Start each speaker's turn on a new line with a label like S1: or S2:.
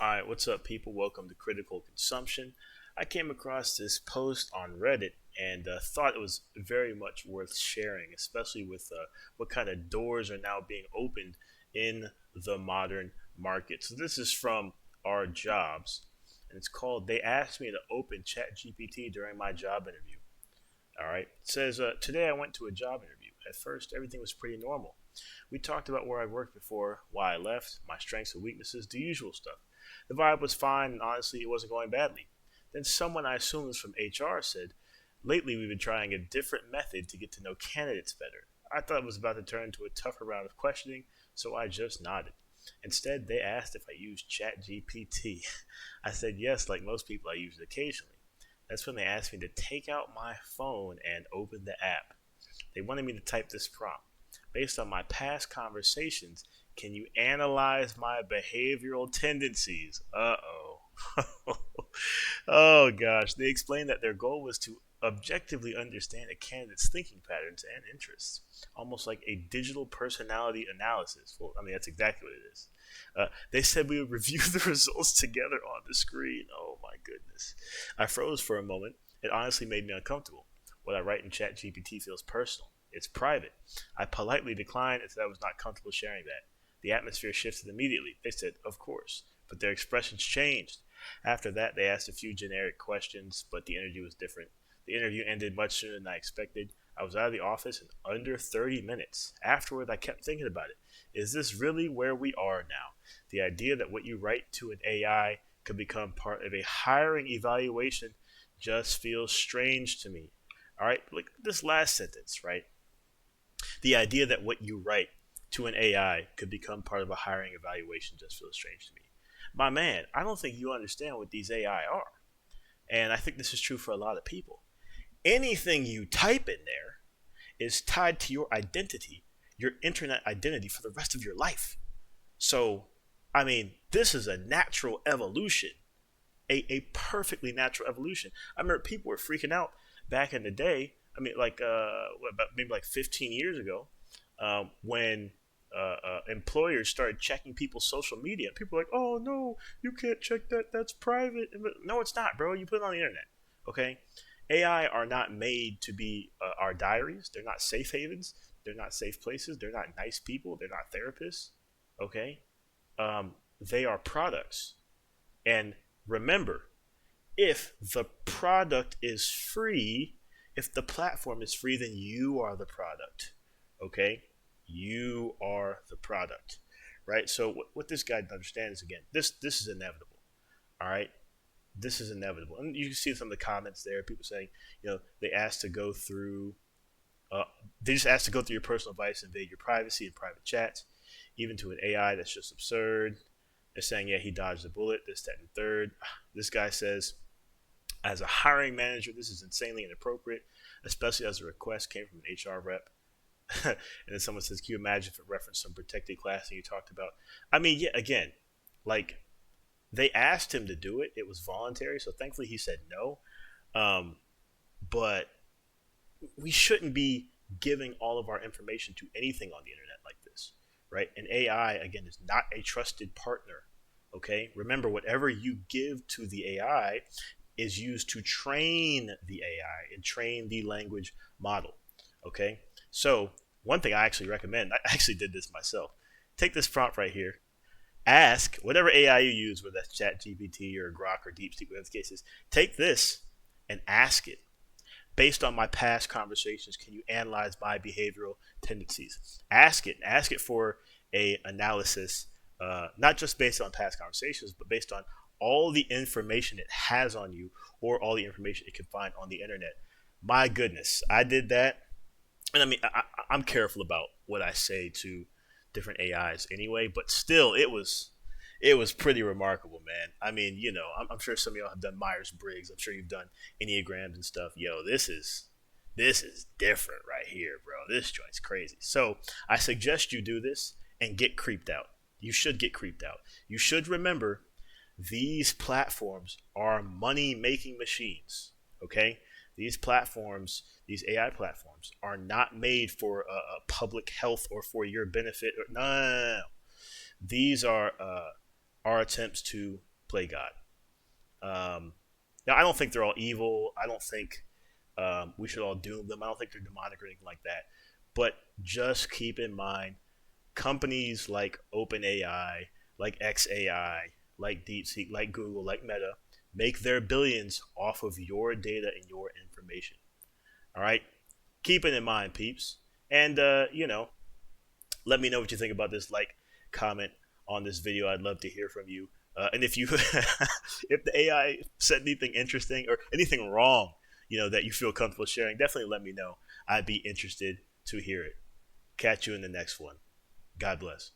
S1: All right, what's up, people? Welcome to Critical Consumption. I came across this post on Reddit and thought it was very much worth sharing, especially with what kind of doors are now being opened in the modern market. So, this is from our jobs, and it's called They Asked Me to Open ChatGPT During My Job Interview. All right. It says, Today I went to a job interview. At first, everything was pretty normal. We talked about where I worked before, why I left, my strengths and weaknesses, the usual stuff. The vibe was fine, and honestly, it wasn't going badly. Then someone I assume was from HR said, Lately, we've been trying a different method to get to know candidates better. I thought it was about to turn into a tougher round of questioning, so I just nodded. Instead, they asked if I used ChatGPT. I said yes, like most people, I use it occasionally. That's when they asked me to take out my phone and open the app. They wanted me to type this prompt. Based on my past conversations, can you analyze my behavioral tendencies? Uh-oh. Oh gosh. They explained that their goal was to objectively understand a candidate's thinking patterns and interests, almost like a digital personality analysis. Well, I mean, that's exactly what it is. They said we would review the results together on the screen. Oh my goodness. I froze for a moment. It honestly made me uncomfortable. What I write in ChatGPT feels personal. It's private. I politely declined and said I was not comfortable sharing that. The atmosphere shifted immediately. They said, of course, but their expressions changed. After that, they asked a few generic questions, but the interview was different. The interview ended much sooner than I expected. I was out of the office in under 30 minutes. Afterward, I kept thinking about it. Is this really where we are now? The idea that what you write to an AI could become part of a hiring evaluation just feels strange to me. All right, like this last sentence, right? The idea that what you write to an AI could become part of a hiring evaluation just feels strange to me. My man, I don't think you understand what these AI are. And I think this is true for a lot of people. Anything you type in there is tied to your identity, your internet identity for the rest of your life. So, I mean, this is a natural evolution, a perfectly natural evolution. I remember people were freaking out back in the day. I mean, like about maybe like 15 years ago, when employers started checking people's social media. People were like, "Oh no, you can't check that. That's private." No, it's not, bro. You put it on the internet. Okay, AI are not made to be our diaries. They're not safe havens. They're not safe places. They're not nice people. They're not therapists. Okay, they are products. And remember, if the product is free, if the platform is free, then you are the product. Okay? You are the product. Right? So what this guy doesn't understand is again, this is inevitable. All right? This is inevitable. And you can see some of the comments there, people saying, they asked to go through uh, they just asked to go through your personal device and invade your privacy and private chats, even to an AI. That's just absurd. They're saying, yeah, he dodged a bullet, this, that, and third. This guy says, as a hiring manager, this is insanely inappropriate, especially as the request came from an HR rep. And then someone says, can you imagine if it referenced some protected class that you talked about? I mean, yeah, again, like they asked him to do it. It was voluntary. So thankfully he said no. Um, but we shouldn't be giving all of our information to anything on the internet like this, right? And AI, again, is not a trusted partner. Okay? Remember, whatever you give to the AI is used to train the AI and train the language model. Okay? So, one thing I actually recommend, I actually did this myself. Take this prompt right here. Ask whatever AI you use, whether that's ChatGPT or Grok or DeepSeek, whatever the case is, take this and ask it based on my past conversations, can you analyze my behavioral tendencies? Ask it for a analysis, not just based on past conversations, but based on all the information it has on you or all the information it can find on the internet. My goodness, I did that, and I mean, I'm careful about what I say to different AIs anyway, but still, it was pretty remarkable, man. I mean, I'm sure some of y'all have done Myers Briggs. I'm sure you've done Enneagrams and stuff. Yo, this is different right here, bro. This joint's crazy. So I suggest you do this and get creeped out. You should get creeped out. You should remember these platforms are money making machines. Okay? These platforms, these AI platforms, are not made for public health or for your benefit. No, no, no, no. These are our attempts to play God. Now, I don't think they're all evil. I don't think we should all doom them. I don't think they're demonic or anything like that. But just keep in mind, companies like OpenAI, like XAI, like DeepSeek, like Google, like Meta, make their billions off of your data and your information. All right, keep it in mind, peeps. And let me know what you think about this. Like, comment on this video. I'd love to hear from you. And if you, if the AI said anything interesting or anything wrong, that you feel comfortable sharing, definitely let me know. I'd be interested to hear it. Catch you in the next one. God bless.